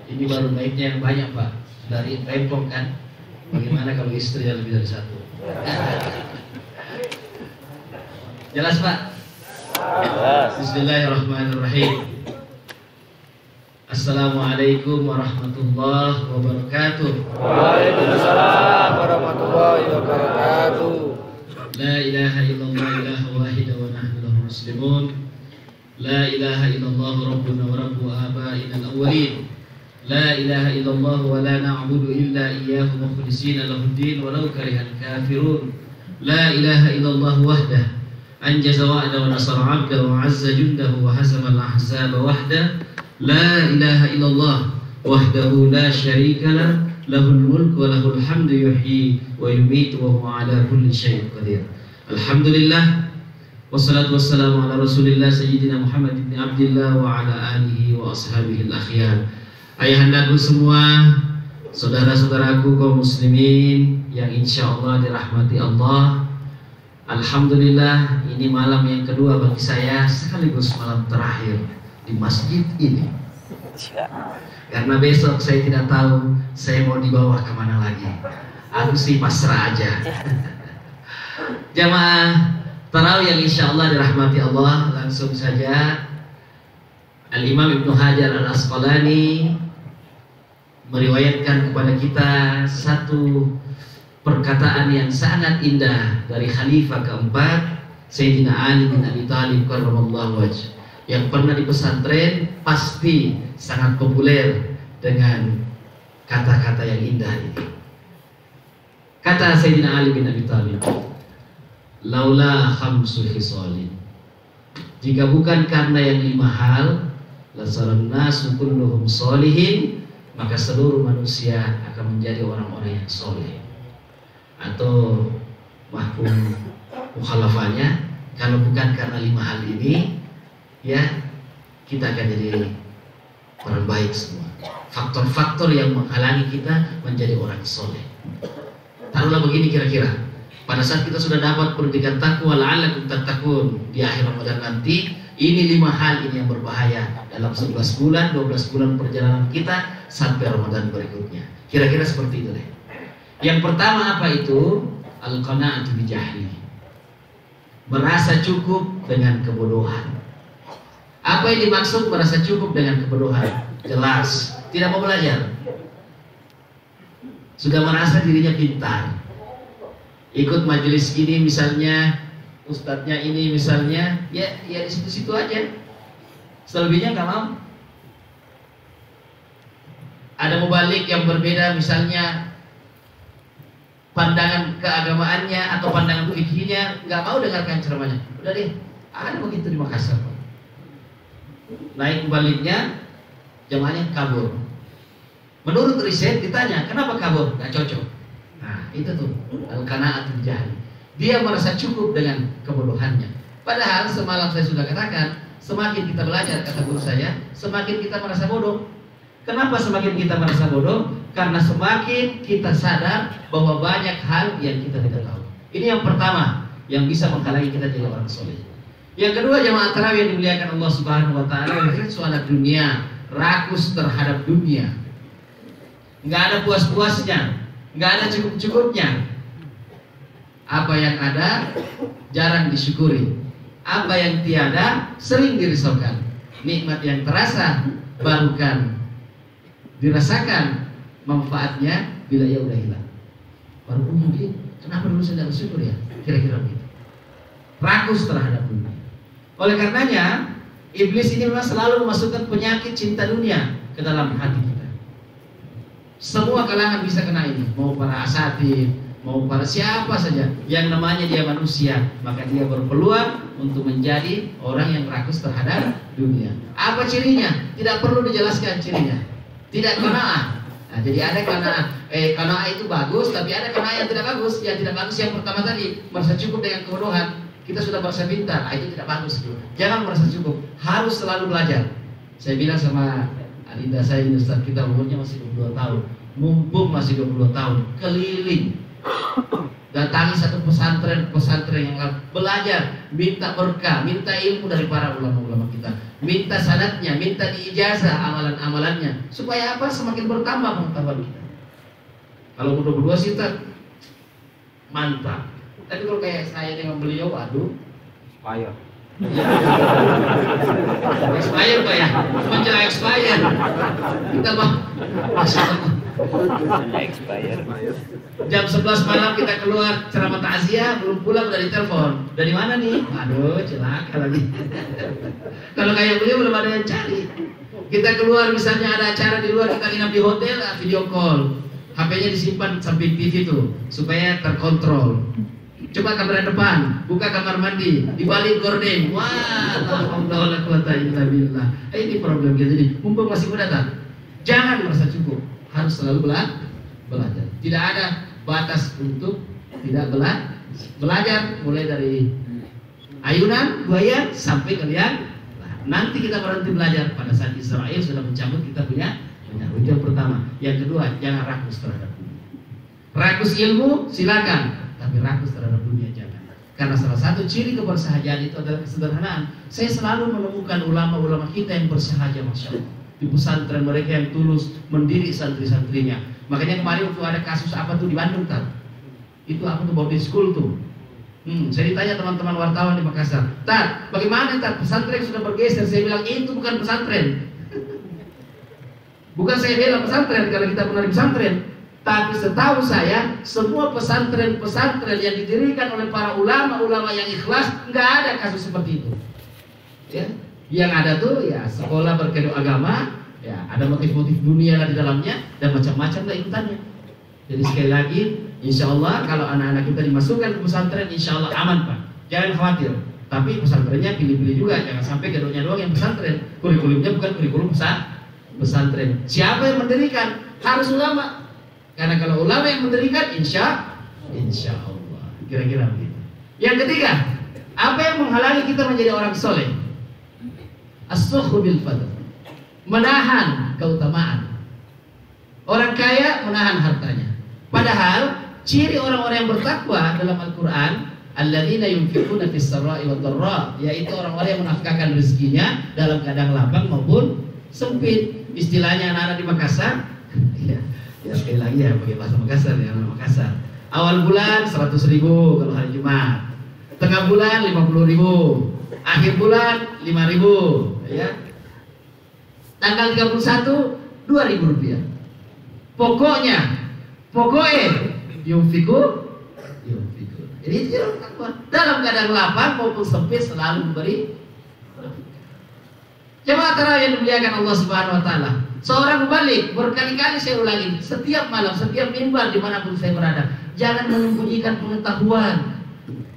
Ini baru baiknya yang banyak Pak. Dari rempong kan. Bagaimana kalau istri yang lebih dari satu? Jelas Pak? Bismillahirrahmanirrahim. Assalamualaikum warahmatullahi wabarakatuh. Waalaikumsalam warahmatullahi wabarakatuh. La ilaha illallah ilaha wahida wa nahnu lahu muslimun. La ilaha illallah rabbuna wa rabbu abaina al-awwalin. La ilaha illallah wa la na'budu illa iyyahu mukhlisina lahu ad-din walau karihal kafirun. La ilaha illallah wahdah anjaza wa'da wa nasara 'abda wa 'azza jundahu wa hazama al-ahzaba wahdah. La ilaha illallah wahdahu la syarika lah, lahul mulk wa lahul hamdu yuhyi wa yumiitu wa huwa ala kulli syai'in qadir. Alhamdulillah wassalatu wassalamu ala Rasulillah sayyidina Muhammad ibn Abdillah wa ala alihi wa ashabihi al-akhyar. Ayahandaku semua, saudara-saudaraku kaum muslimin yang insyaallah dirahmati Allah. Alhamdulillah, ini malam yang kedua bagi saya sekaligus malam terakhir di masjid ini. Karena besok saya tidak tahu saya mau dibawa kemana lagi. Aku sih pasrah aja. Jamaah tarawih yang insya Allah dirahmati Allah, langsung saja Al-Imam Ibnu Hajar Al-Asqalani meriwayatkan kepada kita satu perkataan yang sangat indah dari Khalifah keempat Sayyidina Ali bin Abi Thalib karramallahu wajh, yang pernah di pesantren pasti sangat populer dengan kata-kata yang indah ini. Kata Sayyidina Ali bin Abi Thalib, laula khamsu khisalin, jika bukan karena yang 5 hal, lasaran nasu kulluhum solihin, maka seluruh manusia akan menjadi orang-orang yang soleh. Atau mahfum mukhalafahnya, kalau bukan karena 5 hal ini, ya kita akan jadi orang baik semua. Faktor-faktor yang menghalangi kita menjadi orang soleh. Taruhlah begini kira-kira, pada saat kita sudah dapat pendidikan takwa la'allakum tattaqun di akhir Ramadan nanti, ini 5 hal ini yang berbahaya dalam 11 bulan, 12 bulan perjalanan kita sampai Ramadan berikutnya. Kira-kira seperti itu deh. Yang pertama apa itu? Al-qana'atu bi jahli, merasa cukup dengan kebodohan. Apa yang dimaksud merasa cukup dengan kebodohan? Jelas, tidak mau belajar. Sudah merasa dirinya pintar. Ikut majelis ini misalnya, ustadznya ini misalnya, ya di situ-situ aja. Selebihnya nggak mau. Ada mubalik yang berbeda misalnya pandangan keagamaannya atau pandangan fikihnya, nggak mau dengarkan ceramahnya. Udah deh, ada begitu di Makassar. Naik baliknya, jamaahnya kabur. Menurut riset ditanya, kenapa kabur? Nggak cocok. Nah, itu tuh al-qana'atul jahli. Dia merasa cukup dengan kebodohannya. Padahal semalam saya sudah katakan, semakin kita belajar, kata guru saya, semakin kita merasa bodoh. Kenapa semakin kita merasa bodoh? Karena semakin kita sadar bahwa banyak hal yang kita tidak tahu. Ini yang pertama yang bisa menghalangi kita jadi orang soleh. Yang kedua, jamaah tarawih yang dimuliakan Allah Subhanahu wa taala, soal dunia, rakus terhadap dunia. Enggak ada puas-puasnya, enggak ada cukup-cukupnya. Apa yang ada jarang disyukuri. Apa yang tiada sering dirisaukan. Nikmat yang terasa barukan dirasakan manfaatnya bila ia udah hilang. Baru mungkin kenapa dulu saya tidak bersyukur ya? Kira-kira begitu. Rakus terhadap dunia. Oleh karenanya iblis ini memang selalu memasukkan penyakit cinta dunia ke dalam hati kita. Semua kalangan bisa kena ini, mau para asatid, mau para siapa saja yang namanya dia manusia, maka dia berpeluang untuk menjadi orang yang rakus terhadap dunia. Apa cirinya? Tidak perlu dijelaskan cirinya. Tidak qanaah. Nah, jadi ada qanaah. Qanaah itu bagus, tapi ada qanaah yang tidak bagus. Yang tidak bagus yang pertama tadi, merasa cukup dengan kebodohan. Kita sudah merasa pintar, itu tidak bagus. Jangan merasa cukup, harus selalu belajar. Saya bilang sama adinda saya, Ustaz, kita umurnya masih 22 tahun. Mumpung masih 22 tahun, keliling. Datangi satu pesantren yang belajar, minta berkah, minta ilmu dari para ulama-ulama kita. minta sanadnya, minta diijazah amalan-amalannya, supaya apa? Semakin bertambah pengetahuan kita. Kalau berdua sih mantap. Tapi kalau kayak saya dengan beliau, waduh, Payah. expired Pak ya, menjelang expired. Kita mah Expired. jam 11 malam kita keluar ceramah takziah, belum pulang dari telepon. Dari mana nih? Aduh, celaka lagi. Kalau kayak beliau belum ada yang cari. Kita keluar misalnya ada acara di luar, kita nginap di hotel, video call. HP-nya disimpan samping TV tuh supaya terkontrol. Coba kamar depan, buka kamar mandi, dibalik gorden. Wah, la quwata illa billah. Ini problem kita nih. Mumpung masih muda tak? Jangan merasa cukup, harus selalu belajar. Tidak ada batas untuk tidak belajar, mulai dari ayunan, buayan sampai kalian. Nanti kita berhenti belajar pada saat Israel sudah mencabut kita punya. Itu yang pertama. Yang kedua, jangan rakus terhadap dunia. Rakus ilmu silakan, tapi rakus terhadap dunia jangan. Karena salah satu ciri kebersahajaan itu adalah kesederhanaan. Saya selalu menemukan ulama-ulama kita yang bersahaja, masya Allah. Di pesantren mereka yang tulus mendidik santri-santrinya. Makanya kemarin waktu ada kasus apa tuh di Bandung kan? Itu apa tuh, boarding school tuh. Saya ditanya teman-teman wartawan di Makassar, Tat, bagaimana Tat, pesantren sudah bergeser? Saya bilang itu bukan pesantren. Bukan saya bela pesantren karena kita pernah di pesantren, tapi setahu saya semua pesantren-pesantren yang didirikan oleh para ulama-ulama yang ikhlas nggak ada kasus seperti itu. Ya, yang ada tuh ya sekolah berkedok agama, ya ada motif-motif dunia lah di dalamnya dan macam-macam lah ikutannya. Jadi sekali lagi, insya Allah kalau anak-anak kita dimasukkan ke pesantren, insya Allah aman Pak. Jangan khawatir. Tapi pesantrennya pilih-pilih juga, jangan sampai kedoknya doang yang pesantren. Kurikulumnya bukan kurikulum pesantren. Siapa yang mendirikan? Harus ulama. Karena kalau ulama yang mendirikan, insya Allah. Kira-kira begitu. Yang ketiga, apa yang menghalangi kita menjadi orang soleh? As-sukhu bil fadl. Menahan keutamaan. Orang kaya menahan hartanya. Padahal ciri orang-orang yang bertakwa dalam Al-Quran, alladzina yunfiquna fis sarra'i wad dharra, yaitu orang-orang yang menafkahkan rezekinya dalam keadaan lapang maupun sempit. Istilahnya anak-anak di Makassar, ya sekali lagi ya pakai bahasa Makassar ya, anak Makassar. Awal bulan 100.000 kalau hari Jumat, tengah bulan 50.000, akhir bulan 5.000, ya. Tanggal 31 2.000 rupiah. Pokoknya yunfiku. Jadi itu orang takwa. Dalam keadaan lapang maupun sempit selalu memberi. Jemaah tarawih yang dimuliakan Allah Subhanahu wa taala. Seorang mubalik, berkali-kali saya ulangi, setiap malam, setiap mimbar dimanapun saya berada, jangan menyembunyikan pengetahuan.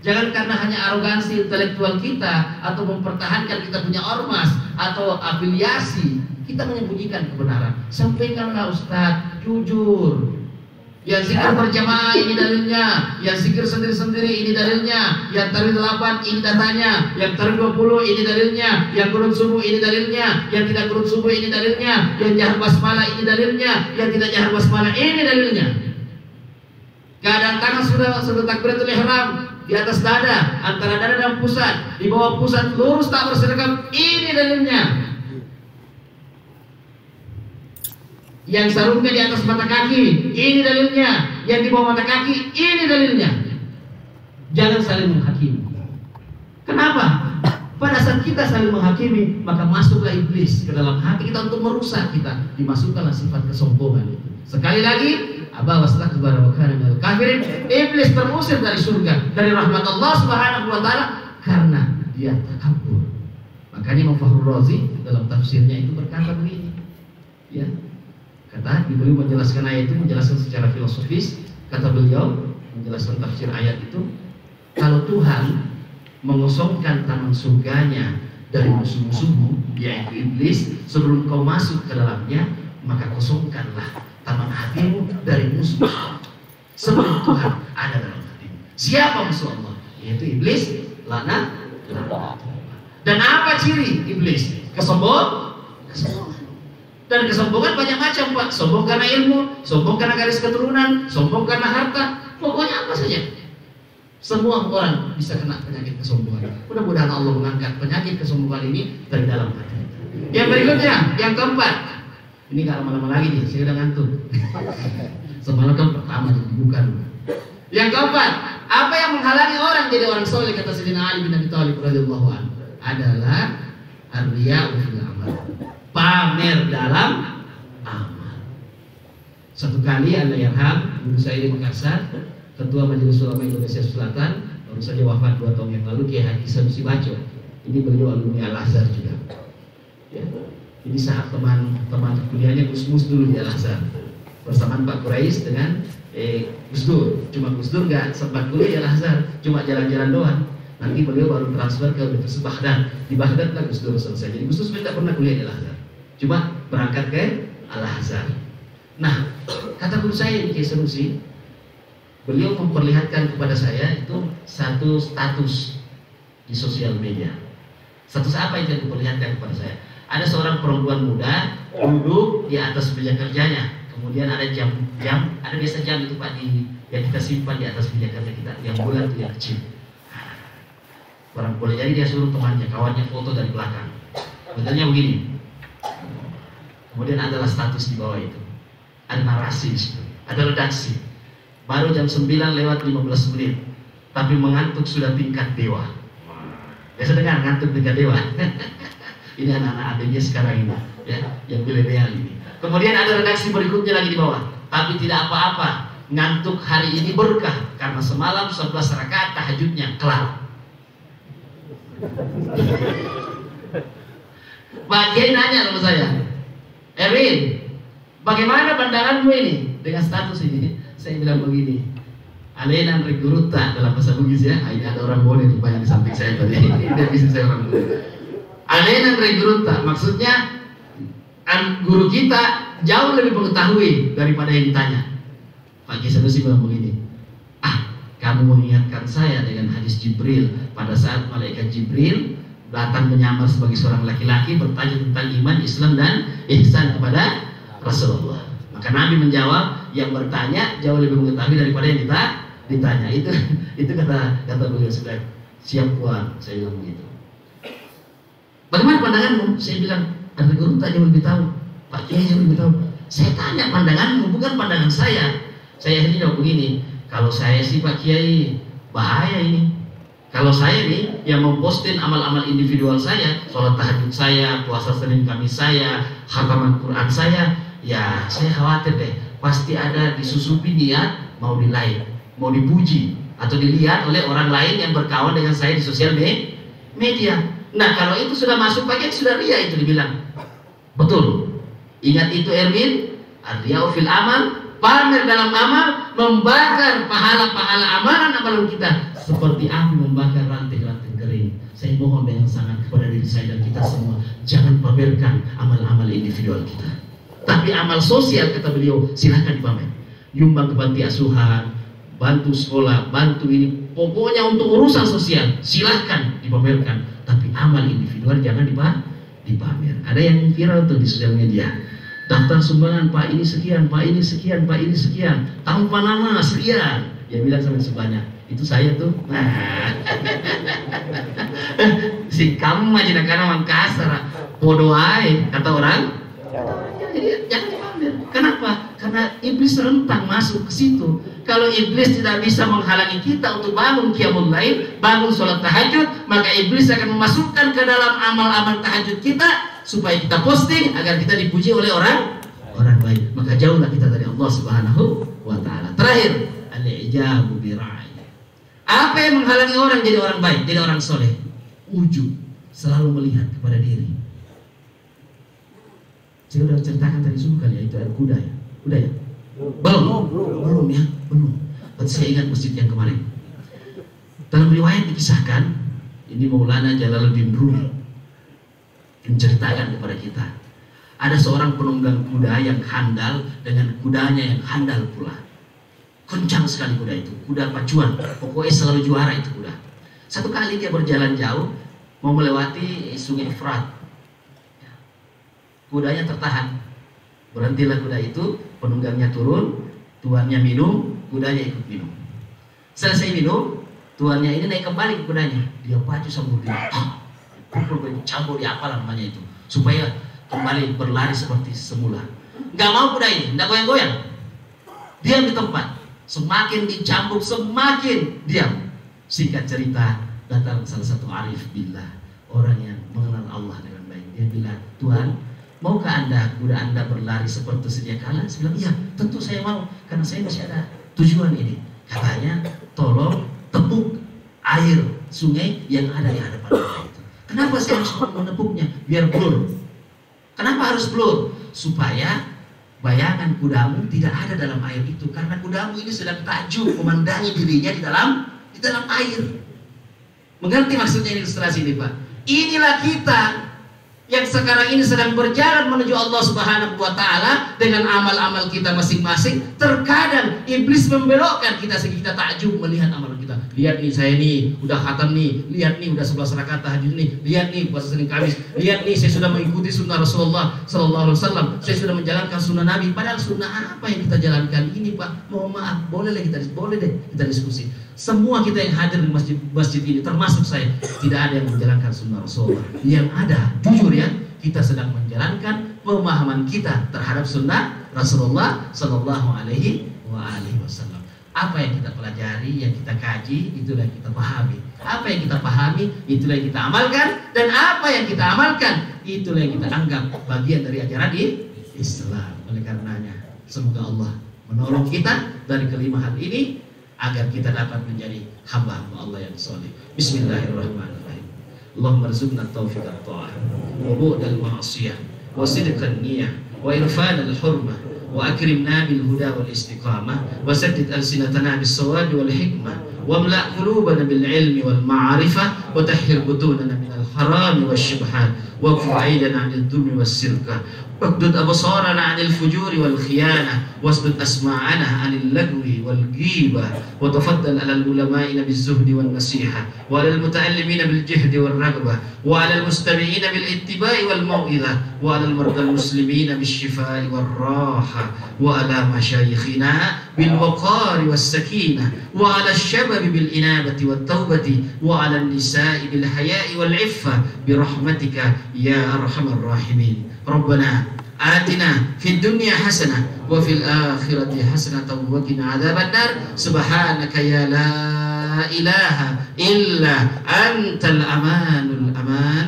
Jangan karena hanya arogansi intelektual kita atau mempertahankan kita punya ormas atau afiliasi, kita menyembunyikan kebenaran. Sampaikanlah Ustaz, jujur. Yang zikir berjamaah ini dalilnya, yang zikir sendiri-sendiri ini dalilnya, yang tarik 8 ini datanya, yang tarik 20 ini dalilnya, yang kunut subuh ini dalilnya, yang tidak kunut subuh ini dalilnya, yang jahar basmalah ini dalilnya, yang tidak jahar basmalah ini dalilnya. Keadaan tangan sudah takbiratul ihram di atas dada, antara dada dan pusat, di bawah pusat lurus tak berseragam, ini dalilnya. Yang sarungnya di atas mata kaki, ini dalilnya. Yang di bawah mata kaki, ini dalilnya. Jangan saling menghakimi. Kenapa? Pada saat kita saling menghakimi, maka masuklah iblis ke dalam hati kita untuk merusak kita. Dimasukkanlah sifat kesombongan itu. Sekali lagi, aba wastakbara wa kana minal kafirin. Iblis terusir dari surga, dari rahmat Allah Subhanahu wa taala karena dia takabur. Makanya Imam Fakhrul Razi dalam tafsirnya itu berkata begini. Ya. Kata beliau menjelaskan ayat itu, menjelaskan secara filosofis. Kata beliau menjelaskan tafsir ayat itu, kalau Tuhan mengosongkan taman surganya dari musuh-musuhmu, yaitu iblis, sebelum kau masuk ke dalamnya, maka kosongkanlah taman hatimu dari musuh sebelum Tuhan ada dalam hatimu. Siapa musuh Allah? Yaitu iblis, laknat. Dan apa ciri iblis? Kesombongan. Dan kesombongan banyak macam Pak. Sombong karena ilmu, sombong karena garis keturunan, sombong karena harta, pokoknya apa saja. Semua orang bisa kena penyakit kesombongan. Mudah-mudahan Allah mengangkat penyakit kesombongan ini dari dalam hati. Yang berikutnya, yang keempat. Ini gak lama-lama lagi nih, saya udah ngantuk. Semalam kan pertama dibuka dulu. Yang keempat, apa yang menghalangi orang jadi orang soleh, kata Sayyidina Ali bin Abi Thalib radhiyallahu anhu, adalah ar-riya'u fil amal. Pamer dalam amal. Satu kali Allahyarham guru saya di Makassar, Ketua Majelis Ulama Indonesia Selatan, baru saja wafat 2 tahun yang lalu, Kiai Haji Sanusi Baco. Ini beliau alumni Al-Azhar juga. Ya. Ini saat teman kuliahnya Gus dulu di Al-Azhar. Bersamaan Pak Quraisy dengan Gus Dur. Cuma Gus Dur nggak sempat kuliah di Al-Azhar, cuma jalan-jalan doang. Nanti beliau baru transfer ke Universitas Baghdad. Di Baghdad lah Gus Dur selesai. Jadi Gus Dur sebenarnya tidak pernah kuliah di Al-Azhar, cuma berangkat ke Al-Azhar. Nah, kata guru saya di Kiai Sanusi, beliau memperlihatkan kepada saya itu satu status di sosial media. Status apa itu yang diperlihatkan kepada saya? Ada seorang perempuan muda duduk di atas meja kerjanya, kemudian ada jam, ada biasa jam itu Pak yang kita simpan di atas meja kerja kita, yang bulat itu yang kecil. Orang boleh jadi dia suruh temannya, kawannya foto dari belakang. Betulnya begini. Kemudian adalah status di bawah itu. Ada narasi, ada redaksi. Baru jam 9:15 menit, tapi mengantuk sudah tingkat dewa. Biasa dengar ngantuk tingkat dewa. Ini anak-anak adanya sekarang ini, ya, yang milenial ini. Kemudian ada redaksi berikutnya lagi di bawah. Tapi tidak apa-apa, ngantuk hari ini berkah karena semalam 11 rakaat tahajudnya kelar. Pak Kiai nanya sama saya, Erwin, bagaimana pandanganmu ini dengan status ini? Saya bilang begini, alenan reguruta dalam bahasa Bugis ya. Ini ada orang boleh banyak di samping saya tadi. Dia bisa saya orang dulu. Alenan reguruta maksudnya guru kita jauh lebih mengetahui daripada yang ditanya. Pak Kiai Sanusi bilang begini, kamu mengingatkan saya dengan hadis Jibril pada saat malaikat Jibril datang menyamar sebagai seorang laki-laki bertanya tentang iman, Islam dan ihsan kepada Rasulullah. Maka Nabi menjawab, yang bertanya jauh lebih mengetahui daripada yang ditanya. Itu kata beliau sudah siap puan, saya bilang begitu. Bagaimana pandanganmu? Saya bilang, ada guru tanya lebih tahu, Pak Kiai yang lebih tahu. Saya tanya pandanganmu, bukan pandangan saya. Saya ini jawab begini, kalau saya sih Pak Kiai bahaya ini. Kalau saya nih yang memposting amal-amal individual saya, sholat tahajud saya, puasa Senin Kamis saya, khataman Quran saya, ya saya khawatir deh, pasti ada disusupi niat mau di-like, mau dipuji atau dilihat oleh orang lain yang berkawan dengan saya di sosial media. Nah kalau itu sudah masuk paket sudah ria, itu dibilang betul. Ingat itu Erwin, ar-riya'u fil amal, pamer dalam amal, membakar pahala-pahala amalan kita seperti api membakar ranting-ranting kering. Saya mohon dengan sangat kepada diri saya dan kita semua, jangan pamerkan amal-amal individual kita. Tapi amal sosial, kata beliau, silahkan dipamer. Nyumbang ke panti asuhan, bantu sekolah, bantu ini, pokoknya untuk urusan sosial silahkan dipamerkan. Tapi amal individual jangan dipamer. Ada yang viral tuh di sosial media, daftar sumbangan Pak ini sekian, Pak ini sekian, Pak ini sekian, tanpa nama sekian. Dia bilang sampai sebanyak. Itu saya tuh. Si kamu mah jadi karena orang kasar, bodoh aja kata orang. Jadi jangan dipamer. Kenapa? Karena iblis rentang masuk ke situ. Kalau iblis tidak bisa menghalangi kita untuk bangun qiyamul lail, bangun sholat tahajud, maka iblis akan memasukkan ke dalam amal-amal tahajud kita supaya kita posting agar kita dipuji oleh orang lain. Maka jauhlah kita dari Allah Subhanahu wa taala. Terakhir, al-ijabu bi ra'i. Apa yang menghalangi orang jadi orang baik, jadi orang soleh? Ujub, selalu melihat kepada diri. Saya sudah ceritakan tadi subuh kali ya, itu air kuda ya. Udah ya? Belum ya? Belum. Berarti saya ingat masjid yang kemarin. Dalam riwayat dikisahkan, ini Maulana Jalaluddin Rumi menceritakan kepada kita, ada seorang penunggang kuda yang handal dengan kudanya yang handal pula. Kencang sekali kuda itu, kuda pacuan, pokoknya selalu juara itu kuda. Satu kali dia berjalan jauh, mau melewati sungai Frat. Kudanya tertahan, berhentilah kuda itu, penunggangnya turun, tuannya minum, kudanya ikut minum. Selesai minum, Tuannya ini naik kembali ke kudanya, dia pacu sambil dia pukul campur di apa namanya itu, supaya kembali berlari seperti semula. Nggak mau kuda ini, nggak goyang-goyang, diam di tempat. Semakin dicambuk semakin diam. Singkat cerita, datang salah satu arif billah, orang yang mengenal Allah dengan baik. Dia bilang, Tuhan, maukah kuda anda berlari seperti sedia kala? Saya bilang, iya, tentu saya mau, karena saya masih ada tujuan ini. Katanya, tolong tepuk air sungai yang ada di hadapan kita itu. Kenapa saya harus menepuknya? Biar blur. Kenapa harus blur? Supaya bayangan kudamu tidak ada dalam air itu, karena kudamu ini sedang takjub memandangi dirinya di dalam air. Mengerti maksudnya ilustrasi ini, Pak? Inilah kita yang sekarang ini sedang berjalan menuju Allah Subhanahu wa Ta'ala dengan amal-amal kita masing-masing. Terkadang iblis membelokkan kita sehingga kita takjub melihat amal kita. Lihat nih, saya nih udah khatam nih, lihat nih udah 11 rakaat tahajud nih, lihat nih puasa Senin Kamis, lihat nih saya sudah mengikuti sunnah Rasulullah Sallallahu Alaihi Wasallam, saya sudah menjalankan sunnah Nabi. Padahal sunnah apa yang kita jalankan ini, Pak? Mohon maaf, boleh deh kita diskusi. Semua kita yang hadir di masjid ini, termasuk saya, tidak ada yang menjalankan sunnah Rasulullah. Yang ada, jujur ya, kita sedang menjalankan pemahaman kita terhadap sunnah Rasulullah Sallallahu Alaihi Wasallam. Apa yang kita pelajari, yang kita kaji, itulah yang kita pahami. Apa yang kita pahami, itulah yang kita amalkan. Dan apa yang kita amalkan, itulah yang kita anggap bagian dari ajaran Islam. Oleh karenanya, semoga Allah menolong kita dari kelima hal ini, agar kita dapat menjadi hamba-hamba Allah yang soleh. Bismillahirrahmanirrahim. Allahumma rzuqna taufiq at-ta'ah wa bu'dal ma'asiyah wa sidqan niyah wa irfanal hurmah wa akrimna bil huda wal istiqamah wa saddid alsinatana bis sawab wal hikmah wa amla' qulubana bil ilmi wal ma'rifah wa tahhir butunana min al haram wash syubhat wa qa'idana 'anil dhulmi was sirka واقدد أبصارنا عن الفجور والخيانة واسدد أسماعنا عن اللغو والغيبة وتفضل على العلماء بالزهد والنصيحة وعلى المتعلمين بالجهد والرغبة وعلى المستمعين بالاتباع والموعظة وعلى المرضى المسلمين بالشفاء والراحة وعلى مشايخنا بالوقار والسكينة وعلى الشباب بالإنابة والتوبة وعلى النساء بالحياء والعفة برحمتك يا أرحم الراحمين. ربنا آتنا في الدنيا حسنة وفي الآخرة حسنة وقنا عذاب النار. سبحانك يا لا إله إلا أنت الأمان الأمان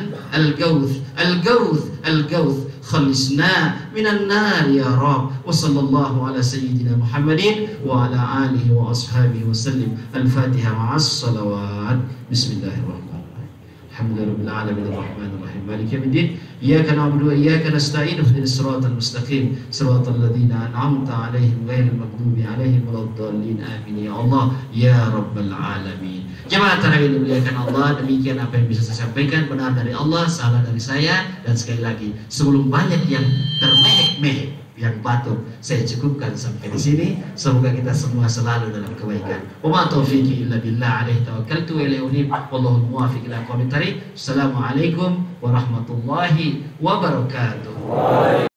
الغوث خلصنا من النار يا رب. وصلى الله على سيدنا محمد وعلى آله وأصحابه وسلم. الفاتحة مع الصلوات. بسم الله الرحمن الرحيم. الحمد لله رب العالمين الرحمن الرحيم مالك يوم الدين إياك نعبد وإياك نستعين اهدنا الصراط المستقيم صراط الذين أنعمت عليهم غير المغضوب عليهم ولا الضالين آمين يا الله يا رب العالمين. Jemaah tarawih yang dimuliakan Allah, demikian apa yang bisa saya sampaikan, benar dari Allah, salah dari saya. Dan sekali lagi, sebelum banyak yang termehek-mehek, yang batuk, saya cukupkan sampai di sini. Semoga kita semua selalu dalam kebaikan. Wa ma taufiqi illa billah, alaihi tawakkaltu wa ilaihi unib, wallahu muwaffiq ila aqwamit thariq. Assalamualaikum warahmatullahi wabarakatuh.